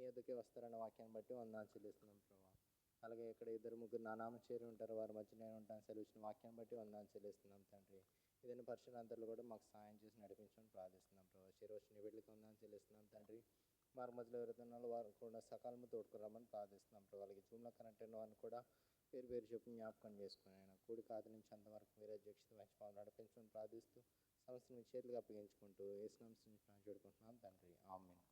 ఎదుకే వస్తారన్న వాక్యాన్ని బట్టి వందనాలు చెల్లిస్తున్నాం ప్రభావ. అలాగే ఇక్కడ ఇద్దరు ముగ్గురు నా నామ చేరి ఉంటారు, వారి మధ్య నేను ఉంటాను సెలవిచ్చిన వాక్యాన్ని బట్టి వందనాలు చెల్లిస్తున్నాం తండ్రి. ఏదైనా పరిశుభ్రాంతలు కూడా మాకు సాయం చేసి నడిపించమని ప్రార్థిస్తున్నాం ప్రభావ. చిరవచ్చిన వీళ్ళకి వందనాలు చెల్లిస్తున్నాం తండ్రి. వారి మధ్యలో ఎవరుతున్నారో వారు కూడా సకాలంలో తోడుకురామని ప్రార్థిస్తున్నాం ప్రభావ. అలాగే జూమ్లో కనెక్ట్ అయిన వారిని కూడా పేరు పేరు చెప్పి జ్ఞాపకం చేసుకుని ఆయన కూడి కాదు నుంచి అంతవరకు మీరే అధ్యక్షత వహించి పాలు నడిపించమని ప్రార్థిస్తూ సంస్థను మీ చేతులకు అప్పగించుకుంటూ యేసునామమున చూడుకుంటున్నాం తండ్రి. ఆమేన్.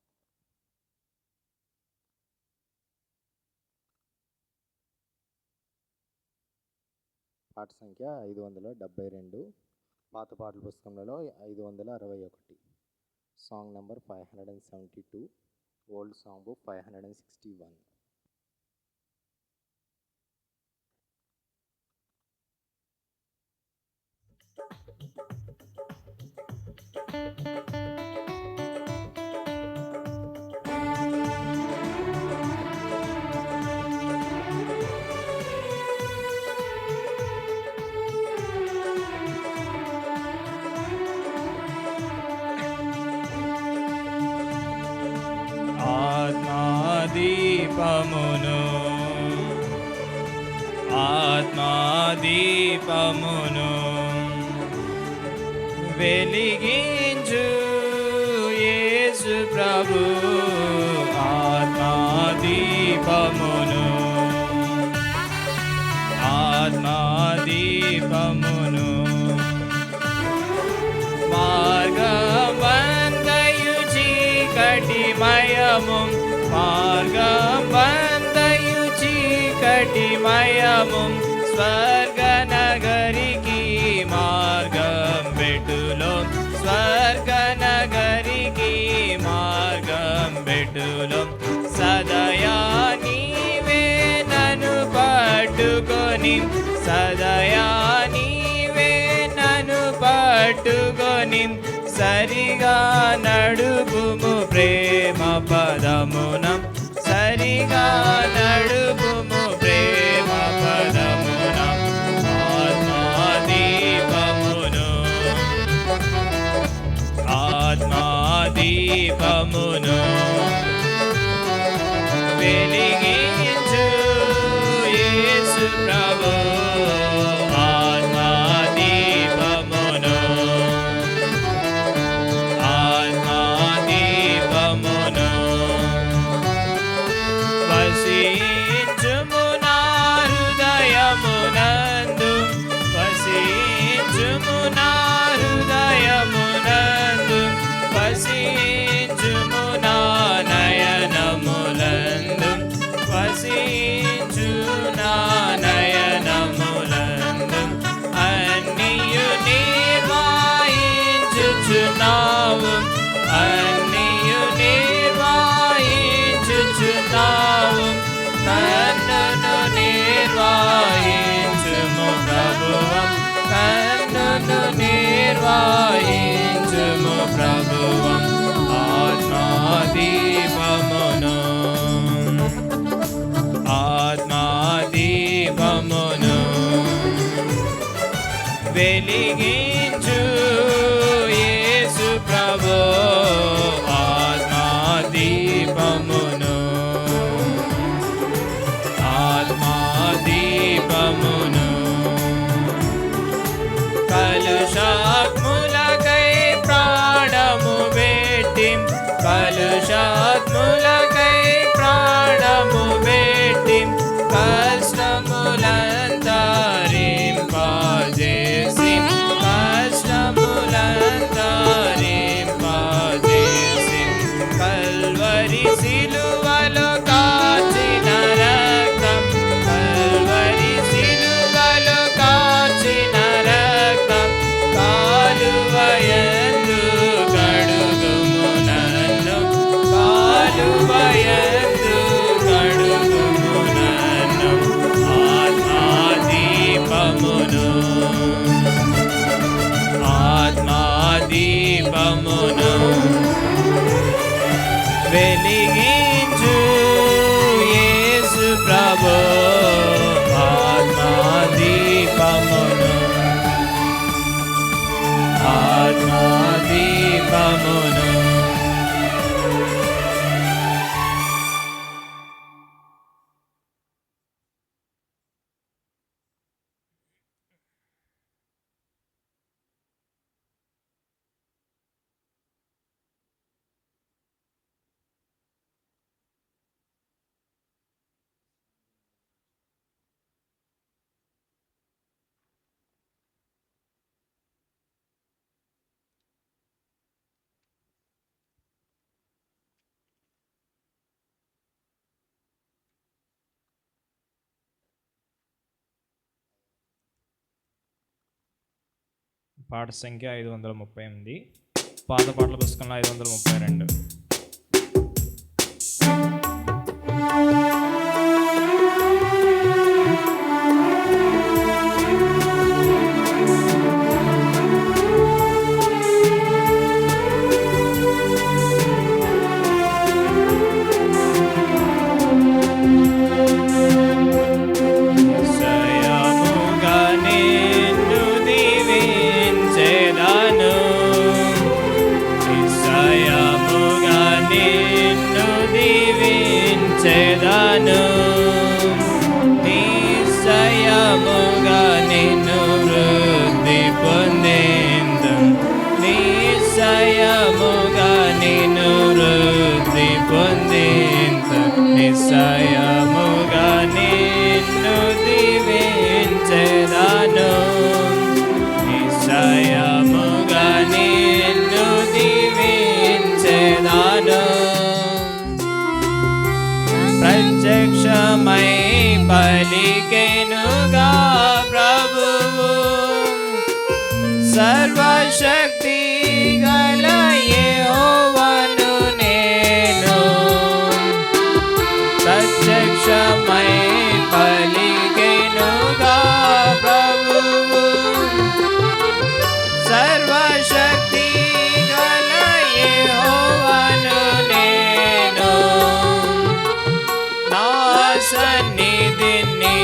పాట సంఖ్య 572, పాత పాటల పుస్తకంలో 561, song number 572, old song book 561. ఆత్మాదీపమును వెలిగించు యేసు ప్రభు. ఆత్మాదీపమును మార్గమంతయు చీకటిమయము, మార్గమంతయు చీకటిమయము, స్వర్గనగరికి మార్గం పెట్టులో, స్వర్గనగరికి మార్గం పెట్టులో. సదయా నీవే నన్ను పట్టుకొని, సదయా నీవే నన్ను పట్టుకొని, సరిగా నడుపుము ప్రేమ పదమున, సరిగా నడుపుము ప్రేమ పదమున. ఆత్మాదీపమును ఆత్మాదీపమును వెలిగించు యేసు ప్రభు. ఆత్మాదీపమును ఆత్మాదీపమును వసించుము నా హృదయమునందు, వసించుము నా హృదయమునందు, వసించుము నా నయనములందు, వసించు నా నయనములందు. అన్నియు నిర్వహించుచున్నావు, అన్నియు నిర్వహించుచున్నావు, కన్నును నిర్వహించుము ప్రభువా, కన్నును నిర్వహించుము ప్రభువా. ఆత్మాదీపమును ఆత్మాదీపమును వెలిగించు యేసు ప్రభు. ఆత్మాదీపమును ఆత్మాదీపమును కలుషాత్ములకై ప్రాణము పెట్టి, కలుషాత్ములకై ప్రాణము పెట్టి, కష్టములంతరింపజేసి, కష్టములంతరింపజేసి, కల్వరి సిలువలో కాచిన రక్తం, కల్వరి సిలువలో కాచిన రక్తం, కాలువయందు కడుగుము నన్ను, కాలువయందు కడుగుము నన్ను. ఆత్మాదీపమును ఆత్మాదీపమును వెలిగించు యేసు ప్రభు. ఆత్మాదీపమును ఆత్మాదీపమును పాట సంఖ్య 538, పాత పాటల పుస్తకంలో 532. నిశ్చయముగా నిన్ను దీవించెదను, నిశ్చయముగా నిన్ను దీవించెదను. ప్రత్యక్షమై పలికెనుగా ప్రభువు, సర్వశక్తి గల యెహోవాను నేను. ప్రత్యక్షమై పలికెనుగా ప్రభువు, సర్వశక్తి గల యెహోవాను నేను. నా సన్నిధిని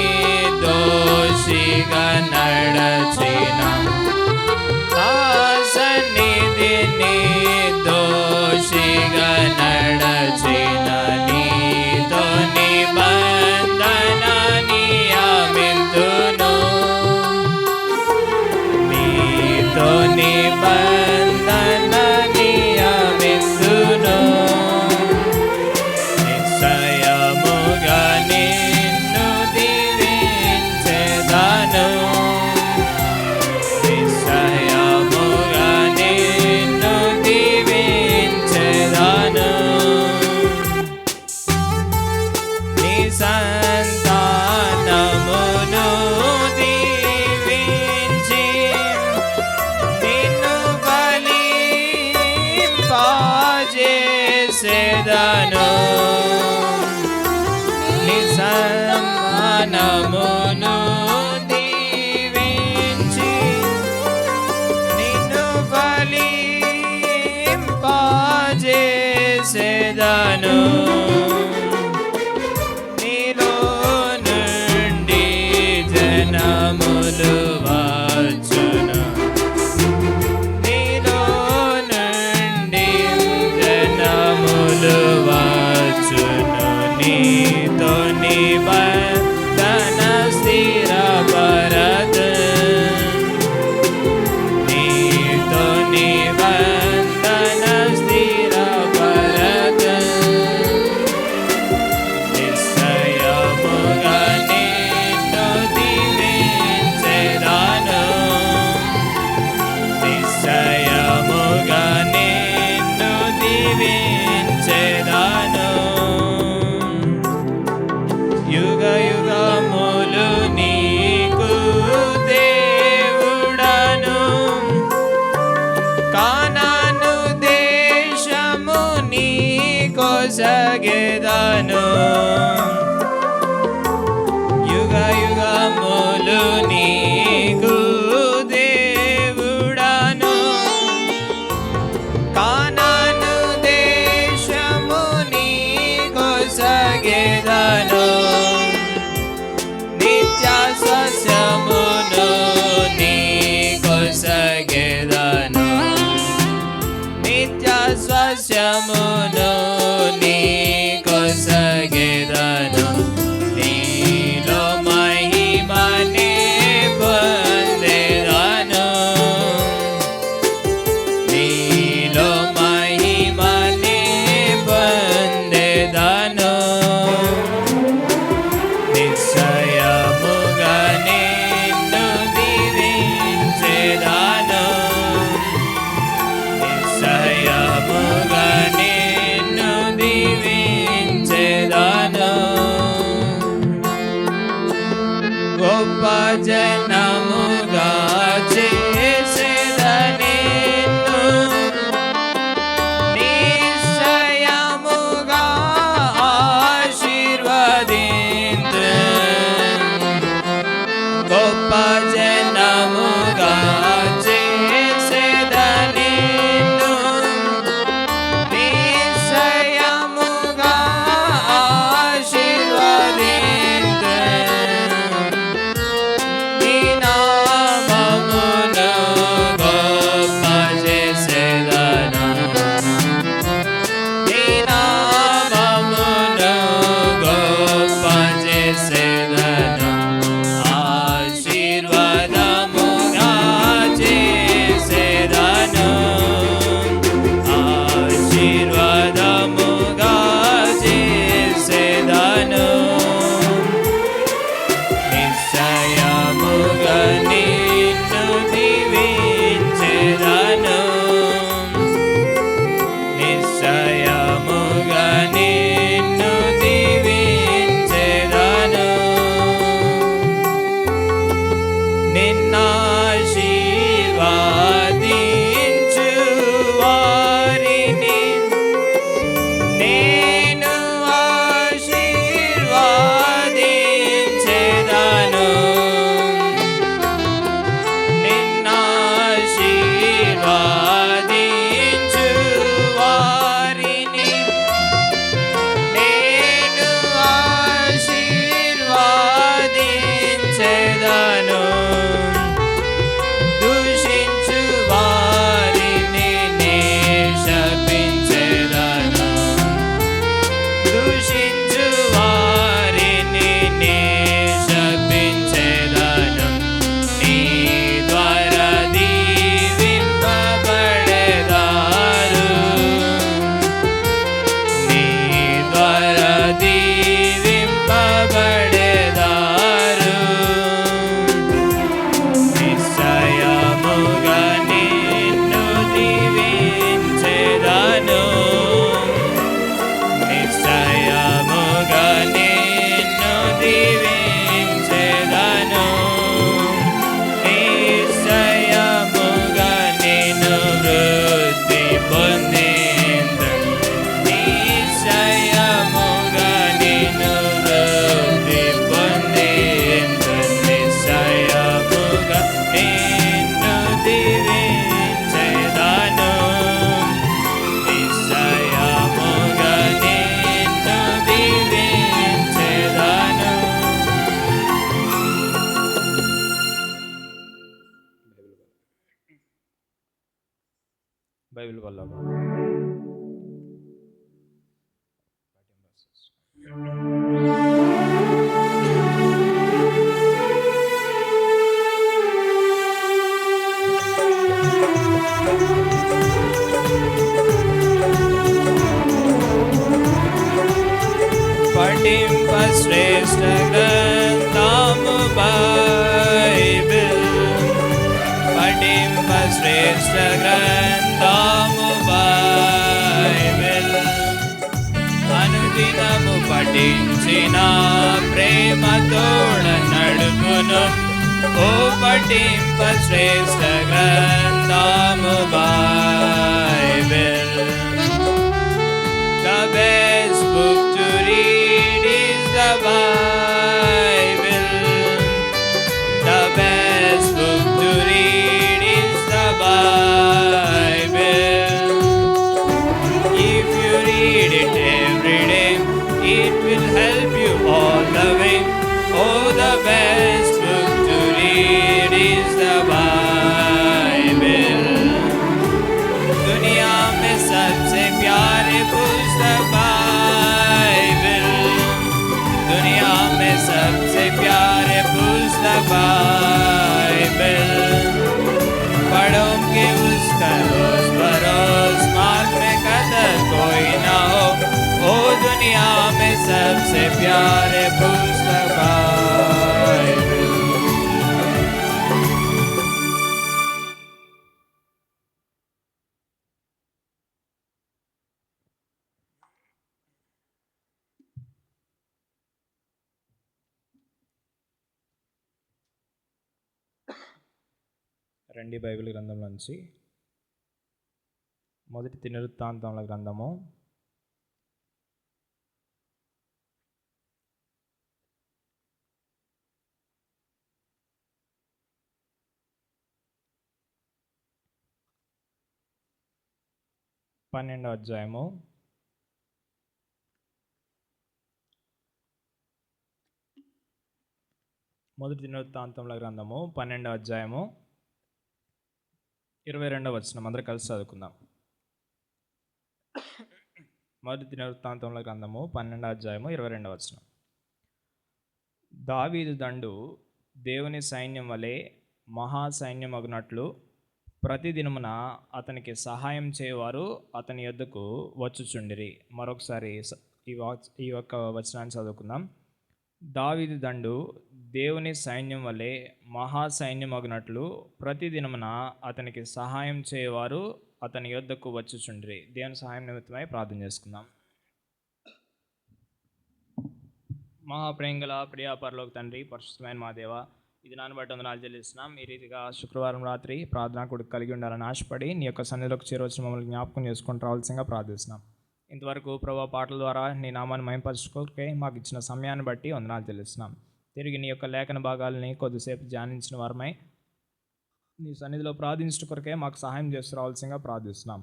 దోషిగా నడచిన, నా సన్నిధిని దోషిగా నడచిన నీతో నిబంధన నియమింతును, నీతో నిబంధన నియమింతును. నిశ్చయముగా నిన్ను దీవించెదను, నిశ్చయముగా నిన్ను దీవించెదను. నీ సంతానమును దీవించి నిన్ను ఫలింపజేసెదను, నీ సంతానమును దీవించి నిన్ను ఫలింపజేసెదను. నీలో నుండి జనములు వచ్చును, నీలో నుండి జనములు వచ్చును. నీతో నిబంధన స్థిరపరదు, నీతో నిబంధన స్థిరపరదు. నిశ్చయముగా నిన్ను దీవించెదను, నిశ్చయముగా నిన్ను దీవించెదను. యుగ యుగములు నీకు దేవుడను, కానాను దేశము నీకొసగెదను. యుగ యుగములు నీకు దేవుడను, కానాను దేశము నీకొసగెదను. నిత్య స్వస్యమును నీకొసగెదను, నిత్య స్వస్యమును నీకొసగెదను. నీలో మహిమనే పొందెదను, నీలో మహిమనే పొందెదను. నిశ్చయముగా నిన్ను దీవించెదను, నిశ్చయముగా నిన్ను దీవించెదను. గొప్ప జనముగా చేసెదను బైబిల్ వల్ల పఠింప శ్రేష్ఠ గ్రంథము బైబిల్, పఠింప శ్రేష్ఠ గ్రంథము బైబిల్, అనుదినము పఠించిన ప్రేమతోడ నడుపును. ఓ పఠింప శ్రేష్ఠ గ్రంథము Bible. The best book to read is the Bible. The best book to read is the Bible. If you read it every day, it will help you all the way. Oh, the best book to read is the Bible. दुनिया में सबसे प्यारे पुस्तक Bible, दुनिया में सबसे प्यारे पुस्तक बाइबल, पढ़ो कि उसका रोज बरोज मार्ग में कदर कोई ना हो. ओ दुनिया में सबसे प्यारे पुस्तक बाइबल. రెండి బైబిల్ గ్రంథం నుంచి మొదటి దినవృత్తాంతముల గ్రంథము 12వ అధ్యాయము మొదటి దినవృత్తాంతముల గ్రంథము 12వ అధ్యాయము 22వ వచనం అందరూ కలిసి చదువుకుందాం. మొదటి దినవృత్తాంతముల గ్రంథము 12వ అధ్యాయము 22వ వచనం. దావీదు దండు దేవుని సైన్యం వలె మహాసైన్యమగునట్లు ప్రతిదినమున అతనికి సహాయం చేయవారు అతని యొద్దకు వచ్చుచుండిరి. మరొకసారి ఈ యొక్క వచనాన్ని చదువుకుందాం. దావీదు దండు దేవుని సైన్యం వలె మహాసైన్యమగునట్లు ప్రతిదినమున అతనికి సహాయం చేయవారు అతని యొద్దకు వచ్చుచుండిరి. దేవుని సహాయం నిమిత్తమై ప్రార్థన చేసుకుందాం. మహాప్రేంగల ప్రియా పరలోక తండ్రి, పరిశుద్ధమైన మా దేవ, ఇది నాన్న బట్టి వందనాలు చెల్లిస్తున్నాం. ఈ రీతిగా శుక్రవారం రాత్రి ప్రార్థనా కూడా కలిగి ఉండాలని ఆశపడి నీ యొక్క సన్నిధిలోకి చేరవచ్చిన మమ్మల్ని జ్ఞాపకం చేసుకొని రావాల్సిందిగా ప్రార్థిస్తున్నాం. ఇంతవరకు ప్రభావ పాటల ద్వారా నీ నామాన్ని మహింపరచుకోకే మాకు ఇచ్చిన సమయాన్ని బట్టి వందనాలు చెల్లిస్తున్నాం. తిరిగి నీ యొక్క లేఖన భాగాలని కొద్దిసేపు ధ్యానించిన వారమై నీ సన్నిధిలో ప్రార్థించడం కొరకే మాకు సహాయం చేస్తూ రావాల్సిందిగా ప్రార్థిస్తున్నాం.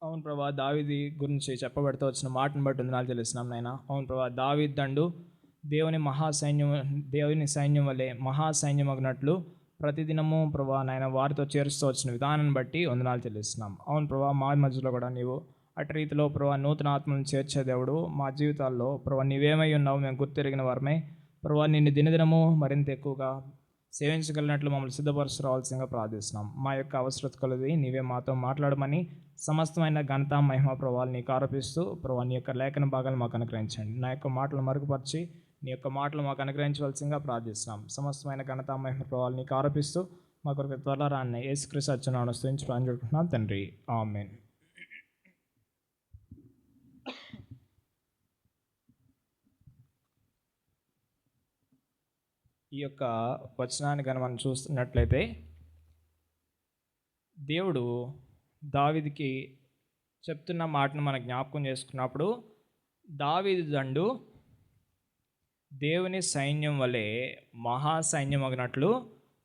అవును ప్రభా, దావీదు గురించి చెప్పబడితే వచ్చిన మాటను బట్టి వందనాలు చెల్లిస్తున్నాం నాయన. అవును ప్రభా, దావీదు దండు దేవుని సైన్యం వలె మహాసైన్యమగినట్లు ప్రతిదినము ప్రభా నాయన వారితో చేరుస్తూ వచ్చిన విధానాన్ని బట్టి వందనాలు చెల్లిస్తున్నాం. అవును ప్రభా, మా మధ్యలో కూడా నీవు అటు రీతిలో ప్రభా నూతన ఆత్మను చేర్చే దేవుడు మా జీవితాల్లో ప్రభా నీవేమై ఉన్నావు మేము గుర్తెరిగిన వారమే ప్రభా నిన్ను దినదినము మరింత ఎక్కువగా సేవించగలిగినట్లు మమ్మల్ని సిద్ధపరచుకోవాల్సిందిగా ప్రార్థిస్తున్నాం. మా యొక్క అవసరత కొలది నీవే మాతో మాట్లాడమని సమస్తమైన ఘనత మహిమ ప్రభావాలు నీకు ఆరోపిస్తూ ప్రభా నీ యొక్క లేఖన భాగాలు మాకు అనుగ్రహించండి. నా యొక్క మాటలు మరుగుపరిచి నీ యొక్క మాటలు మాకు అనుగ్రహించవలసిందిగా ప్రార్థిస్తున్నాం. సమస్తమైన ఘనత మహిమ ప్రభావాలు నీకు ఆరోపిస్తూ మా కొరకు త్వరలో రాన్న యేసుక్రీస్తు అర్చనను స్తుతించి ప్రార్థించుకుంటున్నాం తండ్రి, ఆమేన్. ఈ యొక్క వచనాన్ని కనుక మనం చూస్తున్నట్లయితే దేవుడు దావీదుకి చెప్తున్న మాటను మనం జ్ఞాపకం చేసుకున్నప్పుడు దావీదు దండు దేవుని సైన్యం వలె మహాసైన్యమగినట్లు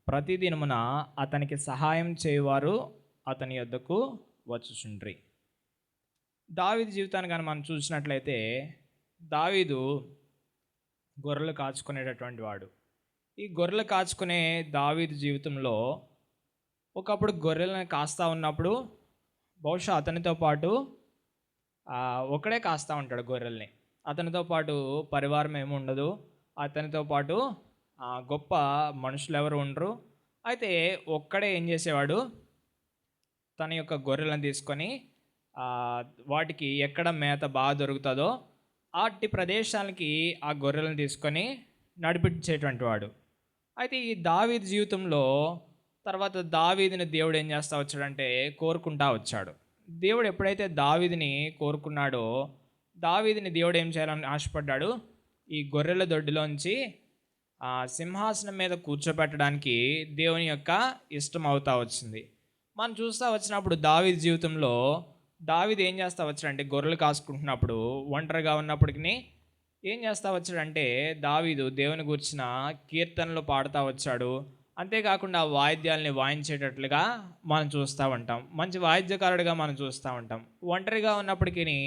ప్రతిదినమున అతనికి సహాయం చేయవారు అతని యొద్దకు వచ్చుచుండ్రి. దావీదు జీవితాన్ని కనుక మనం చూసినట్లయితే దావీదు గొర్రెలు కాచుకునేటటువంటి వాడు. ఈ గొర్రెలు కాచుకునే దావీదు జీవితంలో ఒకప్పుడు గొర్రెలను కాస్తా ఉన్నప్పుడు బహుశా అతనితో పాటు ఒకడే కాస్తూ ఉంటాడు గొర్రెల్ని. అతనితో పాటు పరివారం ఏమి ఉండదు. అతనితో పాటు గొప్ప మనుషులు ఎవరు ఉండరు. అయితే ఒక్కడే ఏం చేసేవాడు, తన యొక్క గొర్రెలను తీసుకొని వాటికి ఎక్కడ మేత బాగా దొరుకుతుందో అట్టి ప్రదేశాలకి ఆ గొర్రెలను తీసుకొని నడిపించేటువంటి వాడు. అయితే ఈ దావీదు జీవితంలో తర్వాత దావీదుని దేవుడు ఏం చేస్తూ వచ్చాడంటే కోరుకుంటా వచ్చాడు. దేవుడు ఎప్పుడైతే దావీదుని కోరుకున్నాడో, దావీదుని దేవుడు ఏం చేయాలని ఆశపడ్డాడు, ఈ గొర్రెల దొడ్డిలోంచి సింహాసనం మీద కూర్చోబెట్టడానికి దేవుని యొక్క ఇష్టం అవుతా వచ్చింది. మనం చూస్తూ వచ్చినప్పుడు దావీదు జీవితంలో దావీదు ఏం చేస్తూ వచ్చాడంటే, గొర్రెలు కాసుకుంటున్నప్పుడు ఒంటరిగా ఉన్నప్పటికీ ఏం చేస్తూ వచ్చాడంటే దావీదు దేవుని గురించిన కీర్తనలు పాడుతూ వచ్చాడు. అంతేకాకుండా వాయిద్యాలని వాయించేటట్లుగా మనం చూస్తూ ఉంటాం. మంచి వాయిద్యకారుడిగా మనం చూస్తూ ఉంటాం. ఒంటరిగా ఉన్నప్పటికీ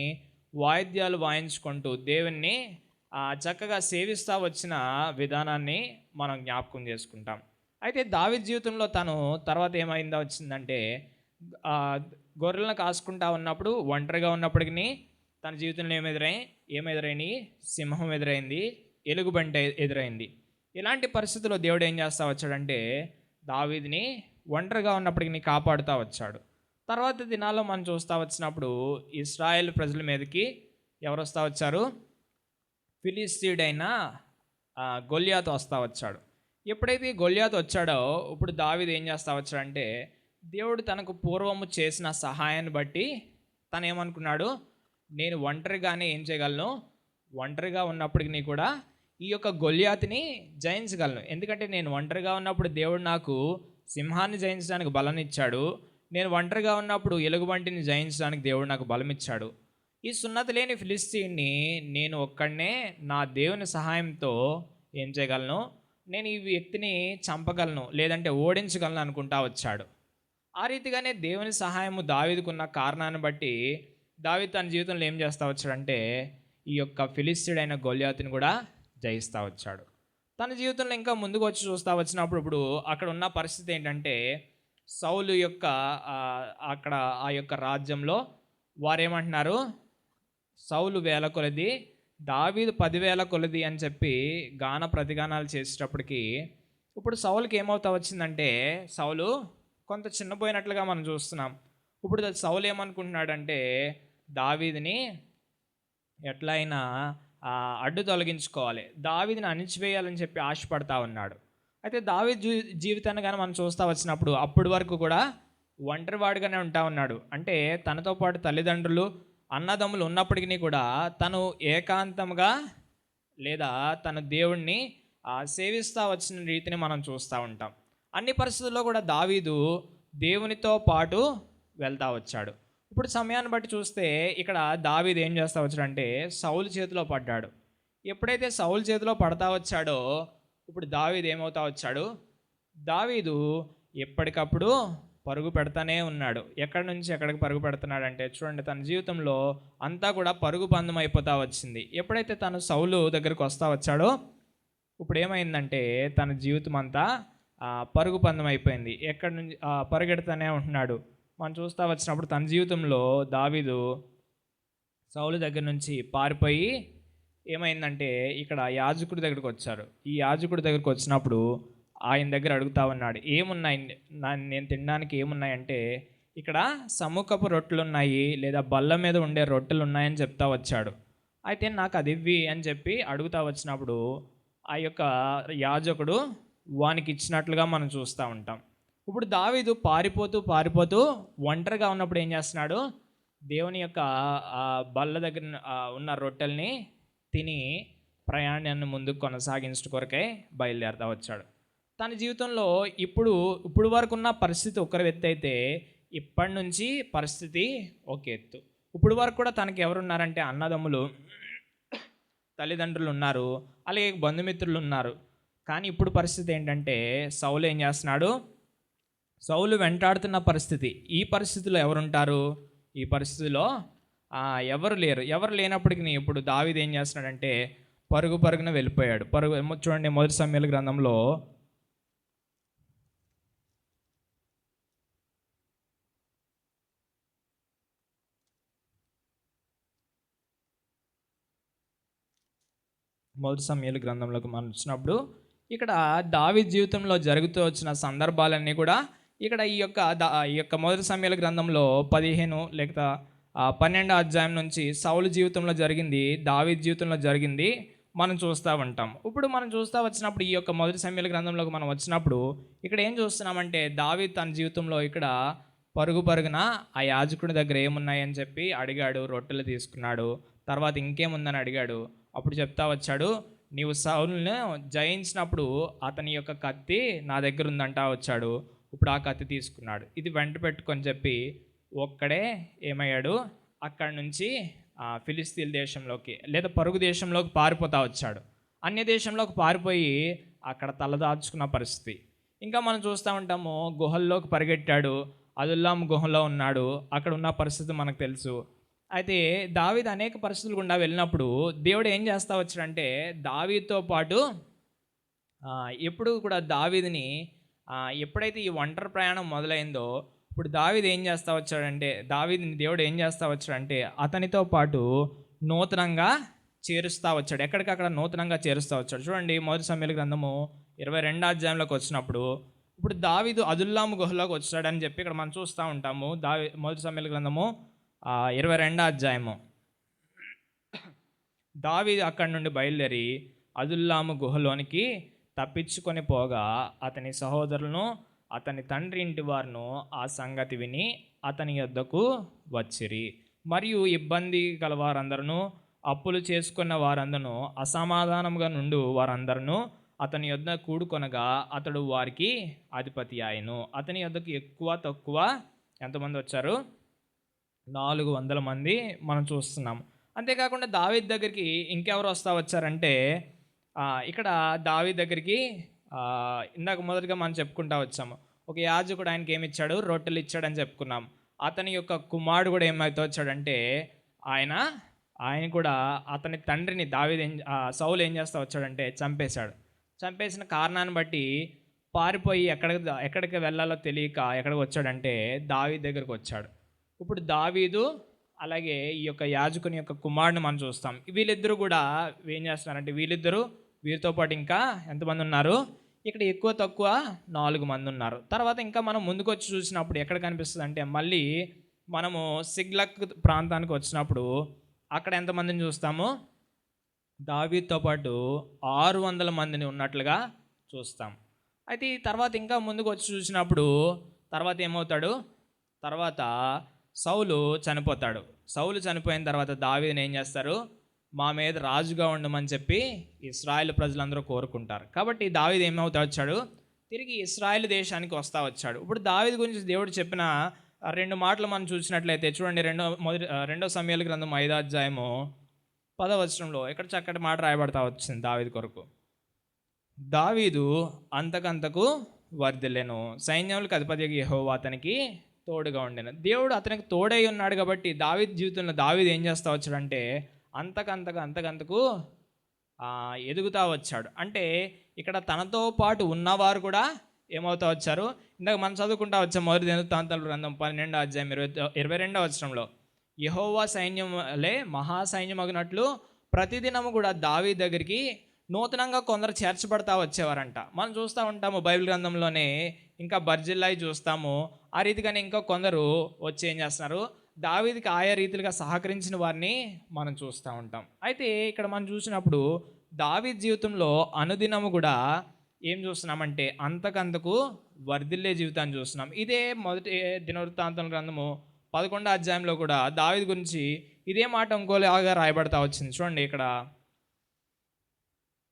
వాయిద్యాలు వాయించుకుంటూ దేవుణ్ణి చక్కగా సేవిస్తూ వచ్చిన విధానాన్ని మనం జ్ఞాపకం చేసుకుంటాం. అయితే దావీదు జీవితంలో తను తర్వాత ఏమైందో వచ్చిందంటే, గొర్రెలను కాసుకుంటా ఉన్నప్పుడు ఒంటరిగా ఉన్నప్పటికీ తన జీవితంలో ఏమెదురైంది? సింహం ఎదురైంది, ఎలుగుబంటి ఎదురైంది. ఇలాంటి పరిస్థితుల్లో దేవుడు ఏం చేస్తూ వచ్చాడంటే దావీదుని ఒంటరిగా ఉన్నప్పటికీ కాపాడుతూ వచ్చాడు. తర్వాత దినాల్లో మనం చూస్తూ వచ్చినప్పుడు ఇశ్రాయేల్ ప్రజల మీదకి ఎవరు వస్తూ వచ్చారు? ఫిలిస్తీయుడైన గొల్యాతు వస్తూ వచ్చాడు. ఎప్పుడైతే గొల్యాతు వచ్చాడో ఇప్పుడు దావీదు ఏం చేస్తూ వచ్చాడంటే, దేవుడు తనకు పూర్వము చేసిన సహాయాన్ని బట్టి తను ఏమనుకున్నాడు, నేను ఒంటరిగానే ఏం చేయగలను, ఒంటరిగా ఉన్నప్పటికీ కూడా ఈ యొక్క గొల్యాతుని జయించగలను. ఎందుకంటే నేను ఒంటరిగా ఉన్నప్పుడు దేవుడు నాకు సింహాన్ని జయించడానికి బలం ఇచ్చాడు. నేను ఒంటరిగా ఉన్నప్పుడు ఎలుగుబంటిని జయించడానికి దేవుడు నాకు బలం ఇచ్చాడు. ఈ సున్నతి లేని ఫిలిస్తీన్ని నేను ఒక్కడనే నా దేవుని సహాయంతో ఏం చేయగలను, నేను ఈ వ్యక్తిని చంపగలను, లేదంటే ఓడించగలను అనుకుంటా వచ్చాడు. ఆ రీతిగానే దేవుని సహాయము దావీదుకున్న కారణాన్ని బట్టి దావీదు తన జీవితంలో ఏం చేస్తూ వచ్చాడంటే ఈ యొక్క ఫిలిస్తీయుడైన గొల్యాతుని కూడా జయిస్తూ వచ్చాడు. తన జీవితంలో ఇంకా ముందుకు వచ్చి చూస్తూ వచ్చినప్పుడు ఇప్పుడు అక్కడ ఉన్న పరిస్థితి ఏంటంటే, సౌలు యొక్క అక్కడ ఆ యొక్క రాజ్యంలో వారేమంటున్నారు, సౌలు 1000 కొలది, దావీదు 10,000 కొలది అని చెప్పి గాన ప్రతిగానాలు చేసేటప్పటికి ఇప్పుడు సౌలుకి ఏమవుతా వచ్చిందంటే, సౌలు కొంత చిన్నపోయినట్లుగా మనం చూస్తున్నాం. ఇప్పుడు సౌలు ఏమనుకుంటున్నాడంటే దావీదుని ఎట్లయినా అడ్డు తొలగించుకోవాలి, దావీదుని అణిచివేయాలని చెప్పి ఆశపడతా ఉన్నాడు. అయితే దావీదు జీవితాన్ని కానీ మనం చూస్తూ వచ్చినప్పుడు అప్పటి వరకు కూడా ఒంటరివాడుగానే ఉంటా ఉన్నాడు. అంటే తనతో పాటు తల్లిదండ్రులు అన్నదమ్ములు ఉన్నప్పటికీ కూడా తను ఏకాంతంగా లేదా తన దేవుణ్ణి సేవిస్తూ వచ్చిన రీతిని మనం చూస్తూ ఉంటాం. అన్ని పరిస్థితుల్లో కూడా దావీదు దేవునితో పాటు వెళ్తూ వచ్చాడు. ఇప్పుడు సమయాన్ని బట్టి చూస్తే ఇక్కడ దావీదు ఏం చేస్తూ వచ్చాడంటే సౌలు చేతిలో పడ్డాడు. ఎప్పుడైతే సౌలు చేతిలో పడతా వచ్చాడో ఇప్పుడు దావీదు ఏమవుతా వచ్చాడు, దావీదు ఎప్పటికప్పుడు పరుగు పెడతానే ఉన్నాడు. ఎక్కడి నుంచి ఎక్కడికి పరుగు పెడుతున్నాడంటే చూడండి, తన జీవితంలో అంతా కూడా పరుగు పందెం అయిపోతూ వచ్చింది. ఎప్పుడైతే తను సౌలు దగ్గరికి వస్తూ వచ్చాడో ఇప్పుడు ఏమైందంటే తన జీవితం అంతా పరుగు పందెం అయిపోయింది. ఎక్కడి నుంచి పరుగెడుతూనే ఉంటున్నాడు. మనం చూస్తూ వచ్చినప్పుడు తన జీవితంలో దావీదు సౌలు దగ్గర నుంచి పారిపోయి ఏమైందంటే ఇక్కడ యాజకుడి దగ్గరికి వచ్చారు. ఈ యాజకుడి దగ్గరికి వచ్చినప్పుడు ఆయన దగ్గర అడుగుతా ఉన్నాడు, ఏమున్నాయి నేను తినడానికి ఏమున్నాయంటే ఇక్కడ సముఖపు రొట్టెలు ఉన్నాయి, లేదా బల్ల మీద ఉండే రొట్టెలు ఉన్నాయని చెప్తా వచ్చాడు. అయితే నాకు అది ఇవ్వి అని చెప్పి అడుగుతా వచ్చినప్పుడు ఆ యొక్క యాజకుడు వానికి ఇచ్చినట్లుగా మనం చూస్తూ ఉంటాం. ఇప్పుడు దావీదు పారిపోతూ ఒంటరిగా ఉన్నప్పుడు ఏం చేస్తున్నాడు, దేవుని యొక్క బల్ల దగ్గర ఉన్న రొట్టెల్ని తిని ప్రయాణాన్ని ముందుకు కొనసాగించడం కొరకై బయలుదేరుతా వచ్చాడు. తన జీవితంలో ఇప్పుడు వరకు ఉన్న పరిస్థితి ఒక ఎత్తు అయితే ఇప్పటి నుంచి పరిస్థితి ఒక ఎత్తు. ఇప్పుడు వరకు కూడా తనకి ఎవరున్నారంటే అన్నదమ్ములు, తల్లిదండ్రులు ఉన్నారు, అలాగే బంధుమిత్రులు ఉన్నారు. కానీ ఇప్పుడు పరిస్థితి ఏంటంటే సౌలు ఏం చేస్తున్నాడు, సౌలు వెంటాడుతున్న పరిస్థితి. ఈ పరిస్థితిలో ఎవరుంటారు, ఈ పరిస్థితిలో ఎవరు లేనప్పటికీ ఇప్పుడు దావీదు ఏం చేస్తున్నాడంటే పరుగున వెళ్ళిపోయాడు. చూడండి, 1 సమూయేలు గ్రంథంలో మొదటి సమూయేలు గ్రంథంలోకి మనం వచ్చినప్పుడు ఇక్కడ దావీదు జీవితంలో జరుగుతూ వచ్చిన సందర్భాలన్నీ కూడా ఇక్కడ ఈ యొక్క మొదటి సమూయేలు గ్రంథంలో 15 లేక 12 అధ్యాయం నుంచి సౌలు జీవితంలో జరిగింది, దావీదు జీవితంలో జరిగింది మనం చూస్తూ ఉంటాం. ఇప్పుడు మనం చూస్తూ వచ్చినప్పుడు ఈ యొక్క మొదటి సమూయేలు గ్రంథంలోకి మనం వచ్చినప్పుడు ఇక్కడ ఏం చూస్తున్నామంటే దావీదు తన జీవితంలో ఇక్కడ పరుగున ఆ యాజకుడి దగ్గర ఏమున్నాయని చెప్పి అడిగాడు, రొట్టెలు తీసుకున్నాడు, తర్వాత ఇంకేముందని అడిగాడు. అప్పుడు చెప్తా వచ్చాడు, నీవు సౌలును జయించినప్పుడు అతని యొక్క కత్తి నా దగ్గర ఉందంటా వచ్చాడు. ఇప్పుడు ఆ కత్తి తీసుకున్నాడు, ఇది వెంట పెట్టుకొని చెప్పి ఒక్కడే ఏమయ్యాడు, అక్కడి నుంచి ఫిలిస్తీన్ దేశంలోకి లేదా పరుగు దేశంలోకి పారిపోతా వచ్చాడు. అన్య దేశంలోకి పారిపోయి అక్కడ తలదాచుకున్న పరిస్థితి. ఇంకా మనం చూస్తూ ఉంటాము, గుహల్లోకి పరిగెట్టాడు, అదుల్లాం గుహలో ఉన్నాడు, అక్కడ ఉన్న పరిస్థితి మనకు తెలుసు. అయితే దావీదు అనేక పరిస్థితులు గుండా వెళ్ళినప్పుడు దేవుడు ఏం చేస్తా వచ్చాడంటే దావీదుతో పాటు ఎప్పుడు కూడా దావీదుని ఎప్పుడైతే ఈ ఒంటరి ప్రయాణం మొదలైందో ఇప్పుడు దావీదు ఏం చేస్తా వచ్చాడంటే దావీదుని దేవుడు ఏం చేస్తా వచ్చాడంటే అతనితో పాటు నూతనంగా చేరుస్తూ వచ్చాడు. ఎక్కడికక్కడ నూతనంగా చేరుస్తూ వచ్చాడు. చూడండి, మొదటి సమూయేలు గ్రంథము 22 అధ్యాయంలోకి వచ్చినప్పుడు ఇప్పుడు దావీదు అదుల్లాము గుహలోకి వచ్చాడని చెప్పి ఇక్కడ మనం చూస్తూ ఉంటాము. మొదటి సమూయేలు గ్రంథము 22 అధ్యాయము. దావీదు అక్కడి నుండి బయలుదేరి అదుల్లాము గుహలోనికి తప్పించుకొని పోగా అతని సహోదరులను అతని తండ్రి ఇంటి వారును ఆ సంగతి విని అతని యొద్దకు వచ్చిరి. మరియు ఇబ్బంది గల వారందరూ, అప్పులు చేసుకున్న వారందరూ, అసమాధానంగా నుండు వారందరూ అతని యొద్ద కూడుకొనగా అతడు వారికి అధిపతి ఆయను. అతని యొద్దకు ఎక్కువ తక్కువ ఎంతమంది వచ్చారు? 400 మంది మనం చూస్తున్నాం. అంతేకాకుండా దావీదు దగ్గరికి ఇంకెవరు వస్తూ వచ్చారంటే ఇక్కడ దావీదు దగ్గరికి ఇందాక మొదటిగా మనం చెప్పుకుంటా వచ్చాము, ఒక యాజకుడు ఆయనకి ఏమి ఇచ్చాడు, రొట్టెలు ఇచ్చాడని చెప్పుకున్నాం. అతని యొక్క కుమారుడు కూడా ఏమైతే వచ్చాడంటే ఆయన కూడా అతని తండ్రిని సౌలు ఏం చేస్తా వచ్చాడంటే చంపేశాడు. చంపేసిన కారణాన్ని బట్టి పారిపోయి ఎక్కడికి వెళ్ళాలో తెలియక ఎక్కడికి వచ్చాడంటే దావీదు దగ్గరికి వచ్చాడు. ఇప్పుడు దావీదు అలాగే ఈ యొక్క యాజకుని యొక్క కుమారుడిని మనం చూస్తాం. వీళ్ళిద్దరూ కూడా ఏం చేస్తున్నారంటే వీరితో పాటు ఇంకా ఎంతమంది ఉన్నారు? ఇక్కడ ఎక్కువ తక్కువ 4 మంది ఉన్నారు. తర్వాత ఇంకా మనం ముందుకు వచ్చి చూసినప్పుడు ఎక్కడ కనిపిస్తుంది అంటే మళ్ళీ మనము సిగ్లక్ ప్రాంతానికి వచ్చినప్పుడు అక్కడ ఎంతమందిని చూస్తాము? దావీదుతో పాటు 600 మందిని ఉన్నట్లుగా చూస్తాం. అయితే ఈ తర్వాత ఇంకా ముందుకు వచ్చి చూసినప్పుడు తర్వాత ఏమవుతాడు? తర్వాత సౌలు చనిపోతాడు. సౌలు చనిపోయిన తర్వాత దావీదుని ఏం చేస్తారు? మా మీద రాజుగా ఉండమని చెప్పి ఇశ్రాయేలు ప్రజలందరూ కోరుకుంటారు. కాబట్టి దావీదు ఏమవుతా వచ్చాడు? తిరిగి ఇశ్రాయేలు దేశానికి వస్తా వచ్చాడు. ఇప్పుడు దావీదు గురించి దేవుడు చెప్పిన 2 మాటలు మనం చూసినట్లయితే చూడండి, 2 సమూయేలు గ్రంథం 5 అధ్యాయము 10వ వచనంలో ఇక్కడ చక్కటి మాట రాయబడతా వచ్చింది దావీదు కొరకు. దావీదు అంతకంతకు వర్ధిల్లెను, సైన్యములకు అధిపతిగా యెహోవా అతనికి తోడుగా ఉండెను. దేవుడు అతనికి తోడై ఉన్నాడు కాబట్టి దావీదు జీవితంలో దావీదు ఏం చేస్తా వచ్చాడంటే అంతకంతకు ఎదుగుతూ వచ్చాడు. అంటే ఇక్కడ తనతో పాటు ఉన్నవారు కూడా ఏమవుతా వచ్చారు? ఇందాక మనం చదువుకుంటా వచ్చాం మొదటి దినవృత్తాంతాల గ్రంథం 12 అధ్యాయం 22వ వచనంలో, యెహోవా సైన్యములే మహాసైన్యమగినట్లు ప్రతిదినము కూడా దావీదు దగ్గరికి నూతనంగా కొందరు చేర్చబడతా వచ్చేవారంట. మనం చూస్తూ ఉంటాము బైబిల్ గ్రంథంలోనే, ఇంకా బర్జిల్లాయి చూస్తాము. ఆ రీతిగానే ఇంకా కొందరు వచ్చి ఏం చేస్తున్నారు? దావీదుకి ఆయా రీతిలుగా సహకరించిన వారిని మనం చూస్తూ ఉంటాం. అయితే ఇక్కడ మనం చూసినప్పుడు దావీదు జీవితంలో అనుదినము కూడా ఏం చూస్తున్నామంటే అంతకంతకు వర్ధిల్లే జీవితాన్ని చూస్తున్నాం. ఇదే మొదటి దినవృత్తాంతం గ్రంథము 11వ అధ్యాయంలో కూడా దావీదు గురించి ఇదే మాట ఇంకోలాగా రాయబడతా వచ్చింది. చూడండి, ఇక్కడ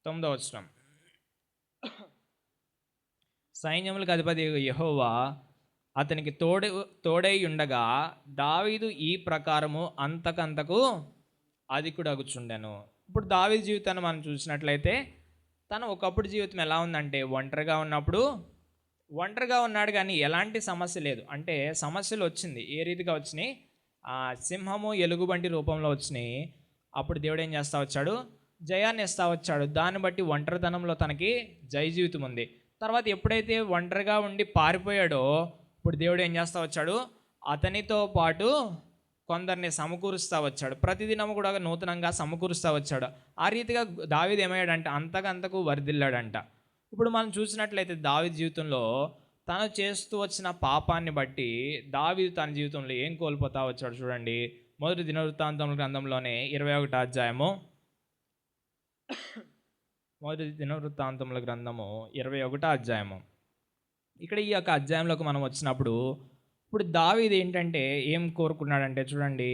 9వ వచనం, సైన్యములకు అధిపతి యెహోవా అతనికి తోడై ఉండగా దావీదు ఈ ప్రకారము అంతకంతకు అధికుడగుచుండెను. ఇప్పుడు దావీదు జీవితాన్ని మనం చూసినట్లయితే తను ఒకప్పుడు జీవితం ఎలా ఉందంటే ఒంటరిగా ఉన్నాడు, కానీ ఎలాంటి సమస్య లేదు. అంటే సమస్యలు వచ్చింది, ఏ రీతిగా వచ్చినాయి? సింహము ఎలుగుబంటి రూపంలో వచ్చినాయి. అప్పుడు దేవుడు ఏం చేస్తా వచ్చాడు? జయాన్ని ఇస్తా వచ్చాడు. దాన్ని బట్టి ఒంటరితనంలో తనకి జయ జీవితం ఉంది. తర్వాత ఎప్పుడైతే ఒంటరిగా ఉండి పారిపోయాడో ఇప్పుడు దేవుడు ఏం చేస్తా వచ్చాడు? అతనితో పాటు కొందరిని సమకూరుస్తూ వచ్చాడు. ప్రతిదినము కూడా నూతనంగా సమకూరుస్తూ వచ్చాడు. ఆ రీతిగా దావీదు ఏమయ్యాడంటే అంతకంతకు వర్ధిల్లాడంట. ఇప్పుడు మనం చూసినట్లయితే దావీదు జీవితంలో తను చేస్తూ వచ్చిన పాపాన్ని బట్టి దావీదు తన జీవితంలో ఏం కోల్పోతా వచ్చాడు చూడండి. మొదటి దినవృత్తాంతముల గ్రంథంలోనే 21వ అధ్యాయము, మొదటి దినవృత్తాంతముల గ్రంథము 21వ అధ్యాయము. ఇక్కడ ఈ యొక్క అధ్యాయంలోకి మనం వచ్చినప్పుడు ఇప్పుడు దావీదు ఏంటంటే ఏం కోరుకున్నాడంటే చూడండి,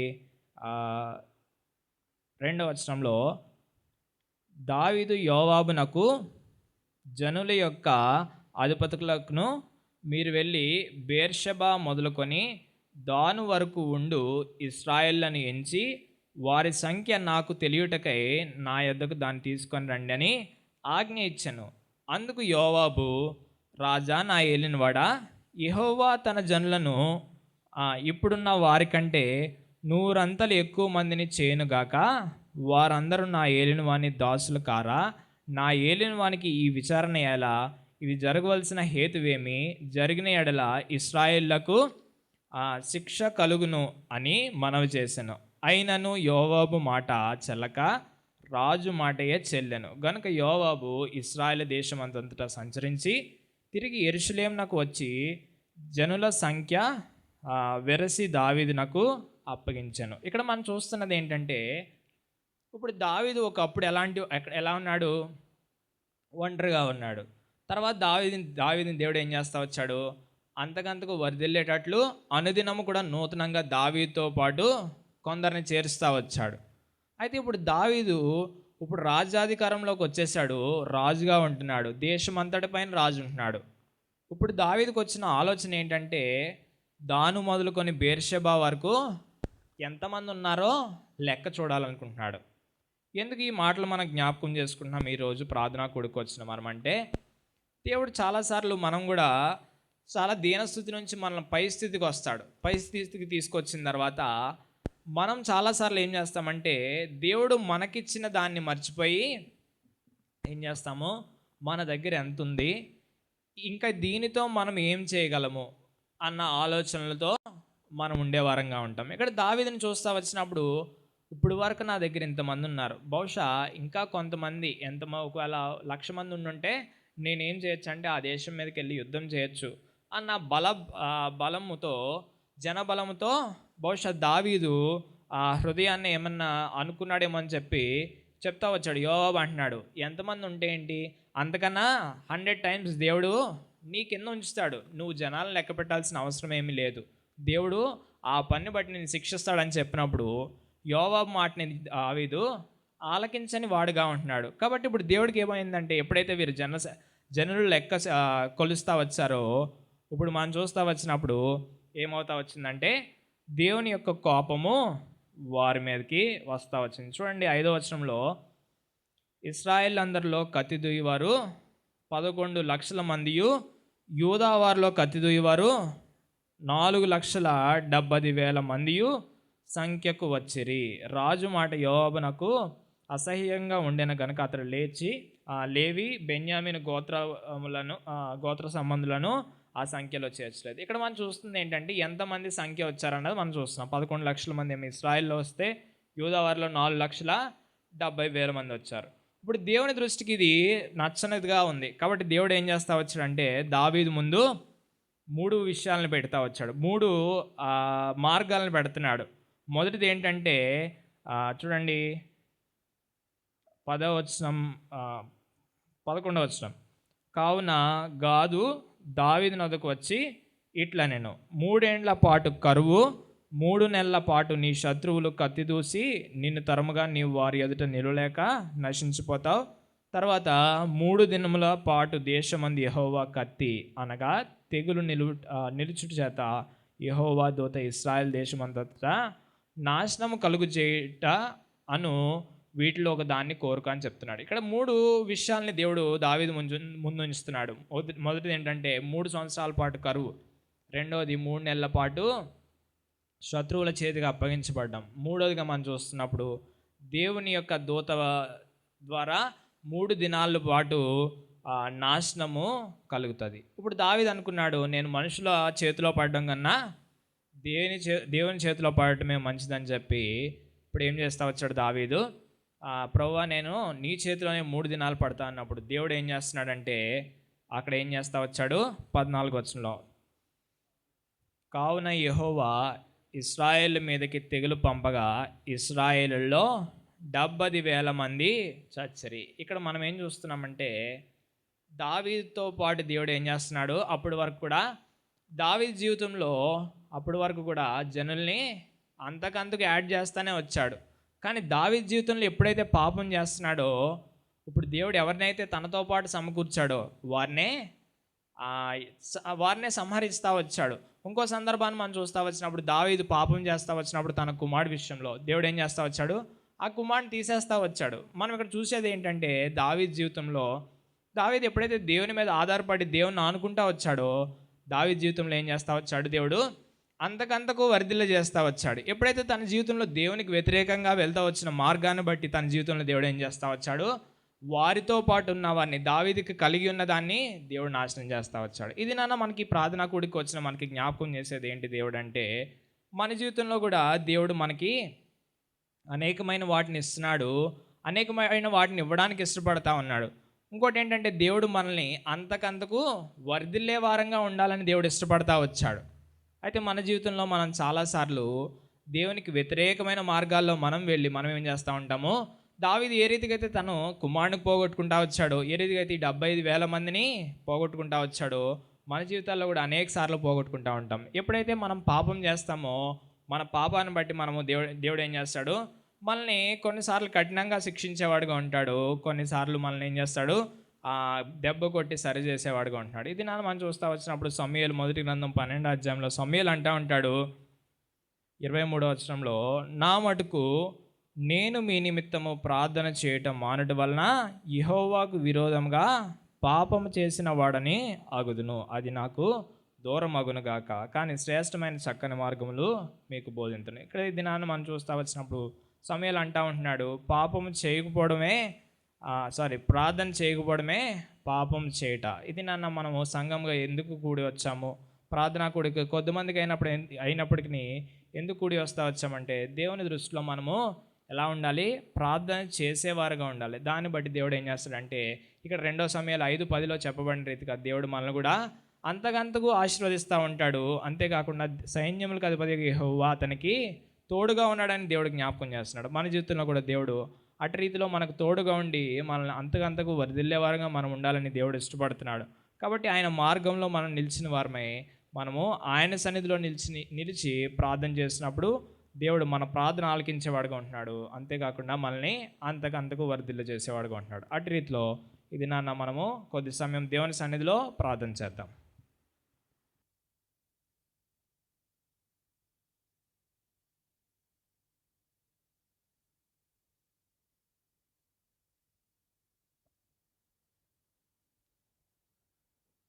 2వ వచనంలో దావీదు యోవాబునకు జనుల యొక్క అధిపతులకు మీరు వెళ్ళి బేర్షెబా మొదలుకొని దాను వరకు ఉండు ఇశ్రాయేళ్లను ఎంచి వారి సంఖ్య నాకు తెలియుటకై నా యొద్దకు దాన్ని తీసుకొని రండి అని ఆజ్ఞ ఇచ్చాను. అందుకు యోవాబు, రాజా నా ఏలినవాడా, యెహోవా తన జనులను ఇప్పుడున్న వారికంటే 100 అంతలు ఎక్కువ మందిని చేయనుగాక, వారందరూ నా ఏలినవాని దాసులు కారా, నా ఏలినవానికి ఈ విచారణ ఎలా, ఇది జరగవలసిన హేతువేమి, జరిగిన ఎడల ఇశ్రాయేళ్లకు శిక్ష కలుగును అని మనవి చేశాను. అయినను యోవాబు మాట చెల్లక రాజు మాటయే చెల్లెను. గనుక యోవాబు ఇశ్రాయేలు దేశమంతటా సంచరించి తిరిగి యెరూషలేమునకు వచ్చి జనుల సంఖ్య వెరసి దావీదునకు అప్పగించాను. ఇక్కడ మనం చూస్తున్నది ఏంటంటే ఇప్పుడు దావీదు ఒకప్పుడు ఎలా ఉన్నాడు, ఒంటరిగా ఉన్నాడు. తర్వాత దావీదుని దేవుడు ఏం చేస్తా వచ్చాడు, అంతకంతకు వర్ధిల్లేటట్లు అనుదినము కూడా నూతనంగా దావీదుతో పాటు కొందరిని చేరుస్తూ వచ్చాడు. అయితే ఇప్పుడు దావీదు ఇప్పుడు రాజ్యాధికారంలోకి వచ్చేసాడు, రాజుగా ఉంటున్నాడు, దేశం అంతటిపైన రాజు ఉంటున్నాడు. ఇప్పుడు దావీదుకు వచ్చిన ఆలోచన ఏంటంటే దాను మొదలుకొని బేర్షెబా వరకు ఎంతమంది ఉన్నారో లెక్క చూడాలనుకుంటున్నాడు. ఎందుకు ఈ మాటలు మనం జ్ఞాపకం చేసుకుంటున్నాం ఈరోజు ప్రార్థనా కూడికి వచ్చిన మనం అంటే, దేవుడు చాలాసార్లు మనం కూడా చాలా దీనస్థితి నుంచి మనల్ని పై స్థితికి వస్తాడు. పై స్థితికి తీసుకొచ్చిన తర్వాత మనం చాలాసార్లు ఏం చేస్తామంటే దేవుడు మనకిచ్చిన దాన్ని మర్చిపోయి ఏం చేస్తాము, మన దగ్గర ఎంత ఉంది, ఇంకా దీనితో మనం ఏం చేయగలము అన్న ఆలోచనలతో మనం ఉండేవారంగా ఉంటాం. ఇక్కడ దావీదుని చూస్తూ వచ్చినప్పుడు ఇప్పుడు వరకు నా దగ్గర ఇంతమంది ఉన్నారు, బహుశా ఇంకా కొంతమంది ఒకవేళ 1,00,000 మంది ఉండుంటే నేనేం చేయొచ్చు అంటే ఆ దేశం మీదకి వెళ్ళి యుద్ధం చేయొచ్చు అన్న బలముతో జనబలముతో బహుశా దావీదు ఆ హృదయాన్ని ఏమన్నా అనుకున్నాడేమో అని చెప్తా వచ్చాడు. యోవాబు అంటున్నాడు, ఎంతమంది ఉంటే ఏంటి, అంతకన్నా 100 times దేవుడు నీ కింద ఉంచుతాడు, నువ్వు జనాలను లెక్క పెట్టాల్సిన అవసరం ఏమీ లేదు, దేవుడు ఆ పని బట్టి నేను శిక్షిస్తాడని చెప్పినప్పుడు యోవాబు మాటని దావీదు ఆలకించని వాడుగా ఉంటున్నాడు. కాబట్టి ఇప్పుడు దేవుడికి ఏమైందంటే ఎప్పుడైతే వీరు జనులు లెక్క కొలుస్తూ వచ్చారో ఇప్పుడు మనం చూస్తూ వచ్చినప్పుడు ఏమవుతా వచ్చిందంటే దేవుని యొక్క కోపము వారి మీదకి వస్తూ వచ్చింది. చూడండి 5వ వచనంలో, ఇశ్రాయేల్ అందరిలో కత్తి దూయేవారు 11 లక్షల మందియు, యూదా వారిలో కత్తి దూయేవారు 4,70,000 మందియు సంఖ్యకు వచ్చిరి. రాజు మాట యోవాబునకు అసహ్యంగా ఉండెన గనుక అతడు లేచి లేవి బెన్యామీను గోత్ర సంబంధులను ఆ సంఖ్యలో చేర్చలేదు. ఇక్కడ మనం చూస్తుంది ఏంటంటే ఎంతమంది సంఖ్య వచ్చారన్నది మనం చూస్తున్నాం. 11 లక్షల మంది ఏమో ఇశ్రాయేల్లో వస్తే యూదా వారిలో 4,70,000 మంది వచ్చారు. ఇప్పుడు దేవుని దృష్టికి ఇది నచ్చనిదిగా ఉంది. కాబట్టి దేవుడు ఏం చేస్తా వచ్చాడంటే దావీదు ముందు 3 విషయాలను పెడతా వచ్చాడు, 3 మార్గాలను పెడుతున్నాడు. మొదటిది ఏంటంటే చూడండి 11వ వచనం, కావున గాదు దావీదు నొద్దకు వచ్చి ఇట్లా నేను 3 ఏండ్ల పాటు కరువు, 3 నెలల పాటు నీ శత్రువులు కత్తి దూసి నిన్ను తరముగా నీవు వారి ఎదుట నిలవలేక నశించిపోతావు. తర్వాత 3 దినముల పాటు దేశమంది యెహోవా కత్తి అనగా తెగులు నిలుచుట చేత యెహోవా దూత ఇశ్రాయేల్ దేశమంతటా నాశనము కలుగు చేయుట అను వీటిలో ఒక దాన్ని కోరుక అని చెప్తున్నాడు. ఇక్కడ 3 విషయాల్ని దేవుడు దావీదు ముందు ఉంచుతున్నాడు. మొదటిది ఏంటంటే 3 సంవత్సరాల పాటు కరువు, రెండవది 3 నెలల పాటు శత్రువుల చేతికి అప్పగించబడ్డం, మూడవదిగా మనం చూస్తున్నప్పుడు దేవుని యొక్క దూత ద్వారా 3 దినాల పాటు నాశనము కలుగుతుంది. ఇప్పుడు దావీదు అనుకున్నాడు, నేను మనుషుల చేతిలో పడడం కన్నా దేవుని చేతిలో పడటమే మంచిదని చెప్పి ఇప్పుడు ఏం చేస్తా వచ్చాడు దావీదు, ప్రభువా నేను నీ చేతిలోనే 3 దినాలు పడతా అన్నప్పుడు దేవుడు ఏం చేస్తున్నాడంటే అక్కడ ఏం చేస్తా వచ్చాడు 14 వచనంలో, కావున యెహోవా ఇశ్రాయేలు మీదకి తెగులు పంపగా ఇశ్రాయేలులో 70,000 మంది చచ్చరి. ఇక్కడ మనం ఏం చూస్తున్నామంటే దావీదుతో పాటు దేవుడు ఏం చేస్తున్నాడు, అప్పటి వరకు కూడా దావీదు జీవితంలో అప్పటి వరకు కూడా జనుల్ని అంతకంతకు యాడ్ చేస్తూనే వచ్చాడు. కానీ దావీదు జీవితంలో ఎప్పుడైతే పాపం చేస్తున్నాడో ఇప్పుడు దేవుడు ఎవరినైతే తనతో పాటు సమకూర్చాడో వారినే సంహరిస్తూ వచ్చాడు. ఇంకో సందర్భాన్ని మనం చూస్తూ వచ్చినప్పుడు దావీదు పాపం చేస్తూ వచ్చినప్పుడు తన కుమారుడు విషయంలో దేవుడు ఏం చేస్తూ వచ్చాడు, ఆ కుమారుని తీసేస్తూ వచ్చాడు. మనం ఇక్కడ చూసేది ఏంటంటే దావీదు జీవితంలో దావీదు ఎప్పుడైతే దేవుని మీద ఆధారపడి దేవుని ఆనుకుంటా వచ్చాడో దావీదు జీవితంలో ఏం చేస్తూ వచ్చాడు, దేవుడు అంతకంతకు వర్ధిల్ల చేస్తూ వచ్చాడు. ఎప్పుడైతే తన జీవితంలో దేవునికి వ్యతిరేకంగా వెళ్తూ వచ్చిన మార్గాన్ని బట్టి తన జీవితంలో దేవుడు ఏం చేస్తూ వచ్చాడు, వారితో పాటు ఉన్న వారిని దావీదుకి కలిగి ఉన్న దాన్ని దేవుడు నాశనం చేస్తూ వచ్చాడు. ఇది నాన్న మనకి ప్రార్థనా కూడికి వచ్చిన మనకి జ్ఞాపకం చేసేది ఏంటి దేవుడు అంటే, మన జీవితంలో కూడా దేవుడు మనకి అనేకమైన వాటిని ఇస్తున్నాడు, అనేకమైన వాటిని ఇవ్వడానికి ఇష్టపడతా ఉన్నాడు. ఇంకోటి ఏంటంటే దేవుడు మనల్ని అంతకంతకు వర్ధిల్లే వారంగా ఉండాలని దేవుడు ఇష్టపడతా వచ్చాడు. అయితే మన జీవితంలో మనం చాలాసార్లు దేవునికి వ్యతిరేకమైన మార్గాల్లో మనం ఏం చేస్తూ ఉంటాము, దావీదు ఏ రీతిగా అయితే తను కుమారుని పోగొట్టుకుంటా వచ్చాడో, ఏ రీతిగా అయితే 75,000 మందిని పోగొట్టుకుంటా వచ్చాడో మన జీవితాల్లో కూడా అనేక సార్లు పోగొట్టుకుంటూ ఉంటాం. ఎప్పుడైతే మనం పాపం చేస్తామో మన పాపాన్ని బట్టి మనము దేవుడు ఏం చేస్తాడు, మనల్ని కొన్నిసార్లు కఠినంగా శిక్షించేవాడుగా ఉంటాడు, కొన్నిసార్లు మనల్ని ఏం చేస్తాడు, దెబ్బ కొట్టి సరి చేసేవాడుగా ఉంటున్నాడు. ఇది మనం చూస్తూ వచ్చినప్పుడు సమూయేలు మొదటి గ్రంథం 12వ అధ్యాయంలో సమూయేలు అంటూ ఉంటాడు 23వ వచనంలో, నా మటుకు నేను మీ నిమిత్తము ప్రార్థన చేయటం మానటం వలన యెహోవాకు విరోధంగా పాపము చేసిన వాడని అగుదును, అది నాకు దూరం అగునుగాక, కానీ శ్రేష్టమైన చక్కని మార్గములు మీకు బోధింతును. ఇక్కడ ఈ దినాన్ని మనం చూస్తూ వచ్చినప్పుడు సమూయేలు అంటూ ఉంటున్నాడు, ప్రార్థన చేయకపోవడమే పాపం చేయట. ఇది నాన్న మనము సంఘంగా ఎందుకు కూడి వచ్చాము, ప్రార్థనా కూడికి కొద్దిమందికి అయినప్పటికీ ఎందుకు కూడి వస్తూ వచ్చామంటే దేవుని దృష్టిలో మనము ఎలా ఉండాలి, ప్రార్థన చేసేవారుగా ఉండాలి. దాన్ని బట్టి దేవుడు ఏం చేస్తాడంటే ఇక్కడ 2 సమూయేలు 5:10 చెప్పబడిన రీతిగా దేవుడు మనల్ని కూడా అంతకంతకు ఆశీర్వదిస్తూ ఉంటాడు. అంతేకాకుండా సైన్యములకు అధిపతి యెహోవా అతనికి తోడుగా ఉన్నాడని దేవుడు జ్ఞాపకం చేస్తున్నాడు. మన జీవితంలో కూడా దేవుడు అటు రీతిలో మనకు తోడుగా ఉండి మనల్ని అంతకంతకు వర్ధిల్లే వారంగా మనం ఉండాలని దేవుడు ఇష్టపడుతున్నాడు. కాబట్టి ఆయన మార్గంలో మనం నిలిచిన వారమై మనము ఆయన సన్నిధిలో నిలిచి ప్రార్థన చేసినప్పుడు దేవుడు మన ప్రార్థన ఆలకించేవాడుగా ఉంటున్నాడు. అంతేకాకుండా మనల్ని అంతకంతకు వర్ధిల్ల చేసేవాడుగా ఉంటున్నాడు. అటు రీతిలో ఇది నాన్న మనము కొద్ది సమయం దేవుని సన్నిధిలో ప్రార్థన చేద్దాం.